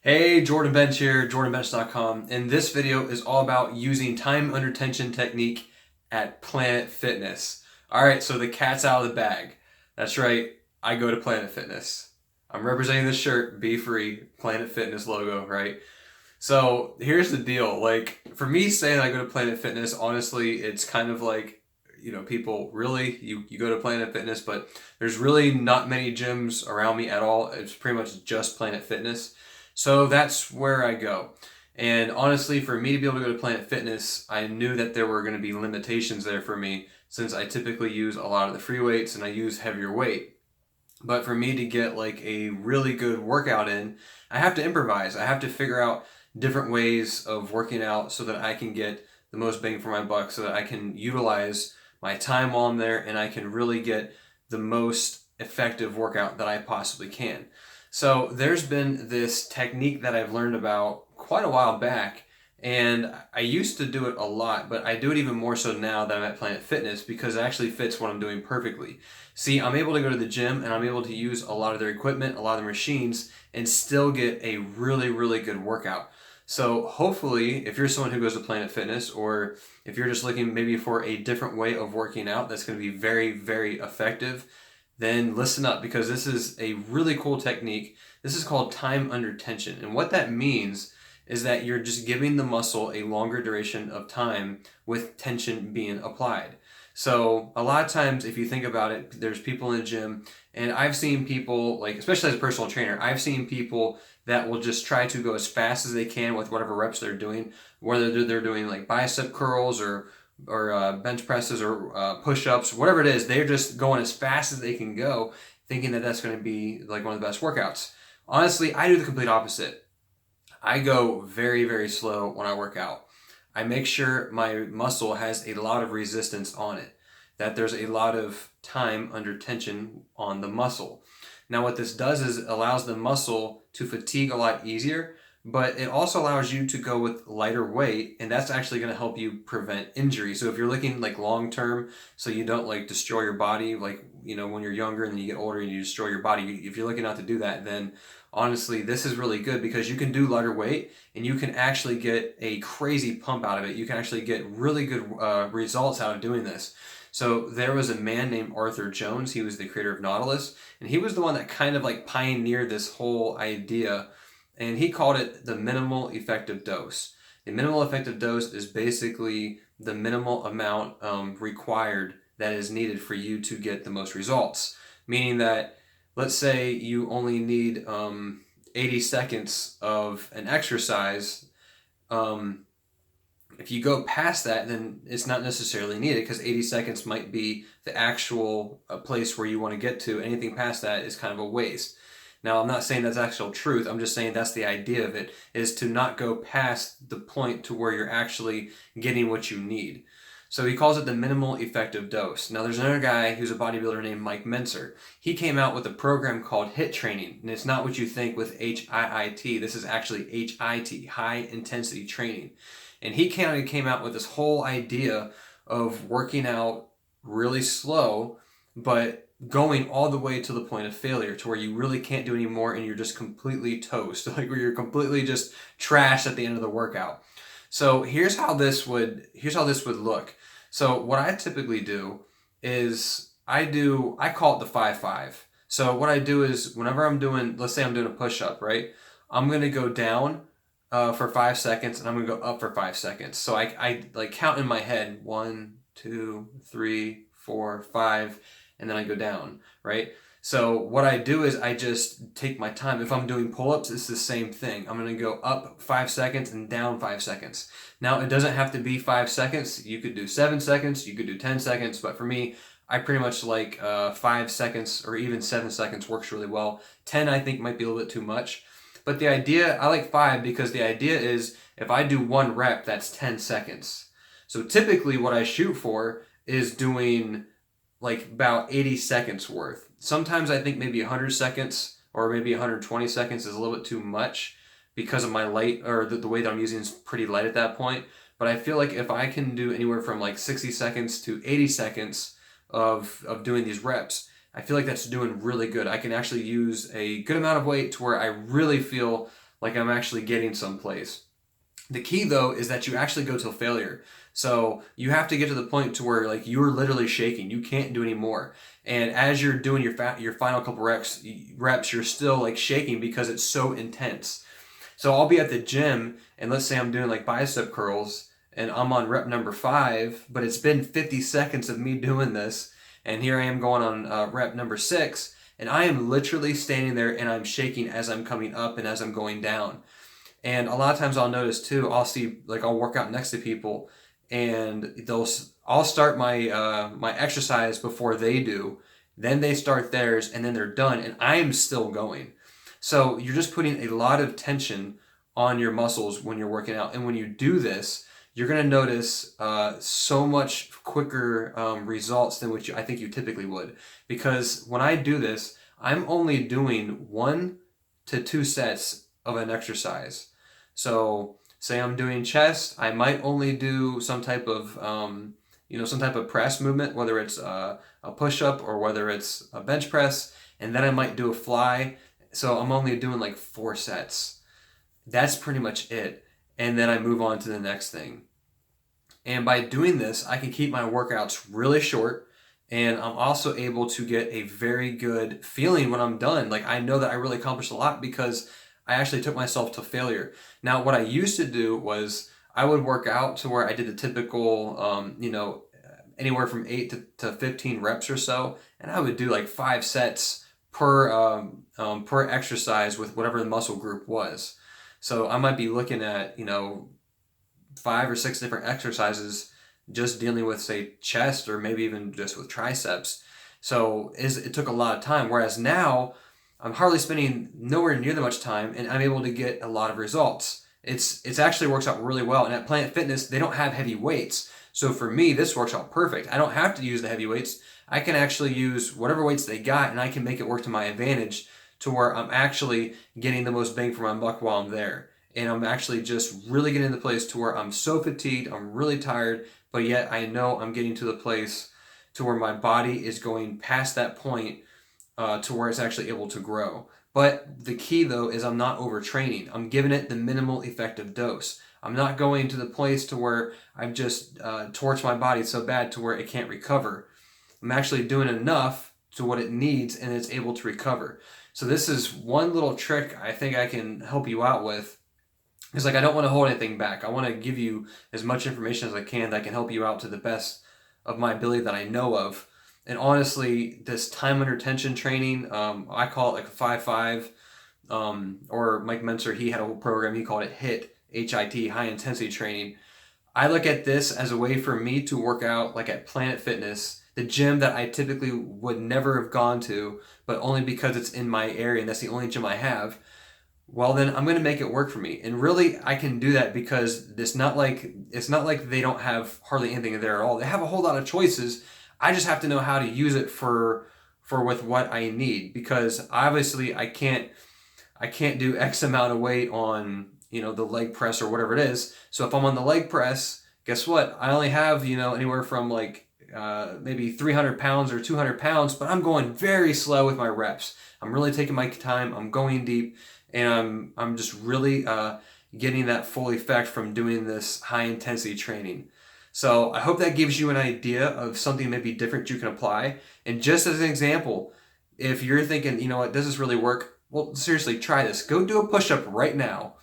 Hey, Jordan Bench here, jordanbench.com, and this video is all about using time under tension technique at Planet Fitness. All right, so the cat's out of the bag. That's right, I go to Planet Fitness. I'm representing this shirt, Be Free, Planet Fitness logo, right? So here's the deal. Like, for me saying I go to Planet Fitness, honestly, it's kind of like, people really, you go to Planet Fitness, but there's really not many gyms around me at all. It's pretty much just Planet Fitness. So that's where I go. And honestly, for me to be able to go to Planet Fitness, I knew that there were going to be limitations there for me since I typically use a lot of the free weights and I use heavier weight. But for me to get like a really good workout in, I have to improvise. I have to figure out different ways of working out so that I can get the most bang for my buck, so that I can utilize my time while I'm there and I can really get the most effective workout that I possibly can. So there's been this technique that I've learned about quite a while back, and I used to do it a lot, but I do it even more so now that I'm at Planet Fitness because it actually fits what I'm doing perfectly. See, I'm able to go to the gym and I'm able to use a lot of their equipment, a lot of the machines, and still get a really, really good workout. So hopefully, if you're someone who goes to Planet Fitness, or if you're just looking maybe for a different way of working out that's going to be very, very effective, then listen up, because this is a really cool technique. This is called time under tension. And what that means is that you're just giving the muscle a longer duration of time with tension being applied. So a lot of times, if you think about it, there's people in the gym, and I've seen people, like, especially as a personal trainer, I've seen people that will just try to go as fast as they can with whatever reps they're doing, whether they're doing like bicep curls or bench presses or push-ups, whatever it is. They're just going as fast as they can go, thinking that that's going to be like one of the best workouts. Honestly, I do the complete opposite. I go very, very slow when I work out. I make sure my muscle has a lot of resistance on it, that there's a lot of time under tension on the muscle. Now, what this does is allows the muscle to fatigue a lot easier, but it also allows you to go with lighter weight, and that's actually going to help you prevent injury. So if you're looking like long term, so you don't like destroy your body, like, when you're younger and then you get older and you destroy your body, if you're looking not to do that, then honestly, this is really good because you can do lighter weight and you can actually get a crazy pump out of it. You can actually get really good results out of doing this. So there was a man named Arthur Jones. He was the creator of Nautilus, and he was the one that kind of like pioneered this whole idea, and he called it the minimal effective dose. The minimal effective dose is basically the minimal amount required that is needed for you to get the most results. Meaning that, let's say you only need 80 seconds of an exercise. If you go past that, then it's not necessarily needed, because 80 seconds might be the actual place where you want to get to. Anything past that is kind of a waste. Now, I'm not saying that's actual truth. I'm just saying that's the idea of it, is to not go past the point to where you're actually getting what you need. So he calls it the minimal effective dose. Now, there's another guy who's a bodybuilder named Mike Mentzer. He came out with a program called HIIT training, and it's not what you think with HIIT. This is actually HIT, high intensity training. And he kind of came out with this whole idea of working out really slow, but going all the way to the point of failure, to where you really can't do any more and you're just completely toast, like where you're completely just trashed at the end of the workout. So here's how this would look. So what I typically do is I call it the 5-5. So what I do is, whenever I'm doing, let's say I'm doing a push-up, right? I'm going to go down for 5 seconds, and I'm going to go up for 5 seconds. So I like count in my head, 1, 2, 3, 4, 5, and then I go down, right? So what I do is I just take my time. If I'm doing pull-ups, it's the same thing. I'm going to go up 5 seconds and down 5 seconds. Now, it doesn't have to be 5 seconds. You could do 7 seconds. You could do 10 seconds. But for me, I pretty much like 5 seconds or even 7 seconds works really well. 10, I think, might be a little bit too much. But the idea, I like 5 because the idea is, if I do 1 rep, that's 10 seconds. So typically what I shoot for is doing like about 80 seconds worth. Sometimes I think maybe 100 seconds or maybe 120 seconds is a little bit too much, because of my light, or the way that I'm using is pretty light at that point. But I feel like if I can do anywhere from like 60 seconds to 80 seconds of doing these reps, I feel like that's doing really good. I can actually use a good amount of weight to where I really feel like I'm actually getting someplace. The key though is that you actually go till failure. So you have to get to the point to where like you're literally shaking. You can't do any more. And as you're doing your final couple reps, you're still like shaking because it's so intense. So I'll be at the gym and let's say I'm doing like bicep curls and I'm on rep number 5, but it's been 50 seconds of me doing this, and here I am going on rep number 6, and I am literally standing there and I'm shaking as I'm coming up and as I'm going down. And a lot of times I'll notice too, I'll work out next to people and I'll start my exercise before they do, then they start theirs and then they're done and I'm still going. So you're just putting a lot of tension on your muscles when you're working out. And when you do this, you're going to notice so much quicker results than what I think you typically would. Because when I do this, I'm only doing 1 to 2 sets of an exercise. So say I'm doing chest, I might only do some type of press movement, whether it's a push-up or whether it's a bench press, and then I might do a fly. So I'm only doing like 4 sets. That's pretty much it. And then I move on to the next thing. And by doing this, I can keep my workouts really short, and I'm also able to get a very good feeling when I'm done. Like I know that I really accomplished a lot because I actually took myself to failure. Now, what I used to do was I would work out to where I did the typical, anywhere from 8 to 15 reps or so, and I would do like 5 sets per exercise with whatever the muscle group was. So I might be looking at 5 or 6 different exercises just dealing with, say, chest or maybe even just with triceps. So it took a lot of time. Whereas now I'm hardly spending nowhere near that much time, and I'm able to get a lot of results. It's actually works out really well. And at Planet Fitness, they don't have heavy weights. So for me, this works out perfect. I don't have to use the heavy weights. I can actually use whatever weights they got, and I can make it work to my advantage to where I'm actually getting the most bang for my buck while I'm there. And I'm actually just really getting to the place to where I'm so fatigued, I'm really tired, but yet I know I'm getting to the place to where my body is going past that point to where it's actually able to grow. But the key though is I'm not overtraining. I'm giving it the minimal effective dose. I'm not going to the place to where I've just torched my body so bad to where it can't recover. I'm actually doing enough to what it needs and it's able to recover. So this is one little trick I think I can help you out with. It's like I don't want to hold anything back. I want to give you as much information as I can that can help you out to the best of my ability that I know of. And honestly, this time under tension training, I call it like a 5-5, or Mike Mentzer, he had a whole program, he called it HIT, H-I-T, high intensity training. I look at this as a way for me to work out like at Planet Fitness, the gym that I typically would never have gone to, but only because it's in my area and that's the only gym I have. Well, then I'm going to make it work for me. And really, I can do that because it's not like they don't have hardly anything there at all. They have a whole lot of choices. I just have to know how to use it for with what I need, because obviously I can't do X amount of weight on, the leg press or whatever it is. So if I'm on the leg press, guess what? I only have, anywhere from like maybe 300 pounds or 200 pounds, but I'm going very slow with my reps. I'm really taking my time. I'm going deep, and I'm just really getting that full effect from doing this high intensity training. So I hope that gives you an idea of something maybe different you can apply. And just as an example, if you're thinking, does this really work? Well, seriously, try this. Go do a push-up right now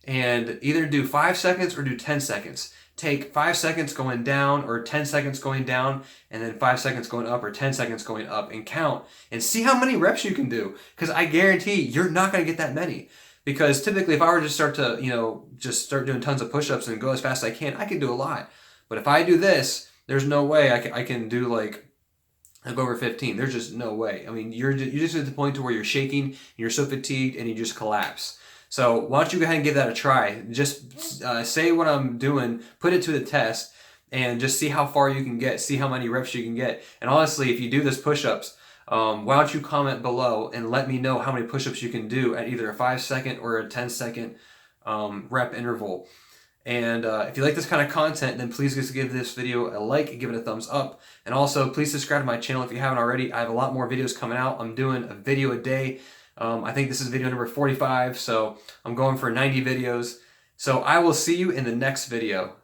and either do 5 seconds or do 10 seconds. Take 5 seconds going down or 10 seconds going down, and then 5 seconds going up or 10 seconds going up, and count and see how many reps you can do. Because I guarantee you're not going to get that many. Because typically if I were to start doing tons of push-ups and go as fast as I can do a lot. But if I do this, there's no way I can do like over 15. There's just no way. I mean, you're just at the point to where you're shaking, and you're so fatigued, and you just collapse. So why don't you go ahead and give that a try? Just say what I'm doing, put it to the test, and just see how far you can get, see how many reps you can get. And honestly, if you do this push-ups, why don't you comment below and let me know how many push-ups you can do at either a 5-second or a 10-second rep interval. And if you like this kind of content, then please just give this video a like, give it a thumbs up. And also, please subscribe to my channel if you haven't already. I have a lot more videos coming out. I'm doing a video a day I think this is video number 45, so I'm going for 90 videos. So I will see you in the next video.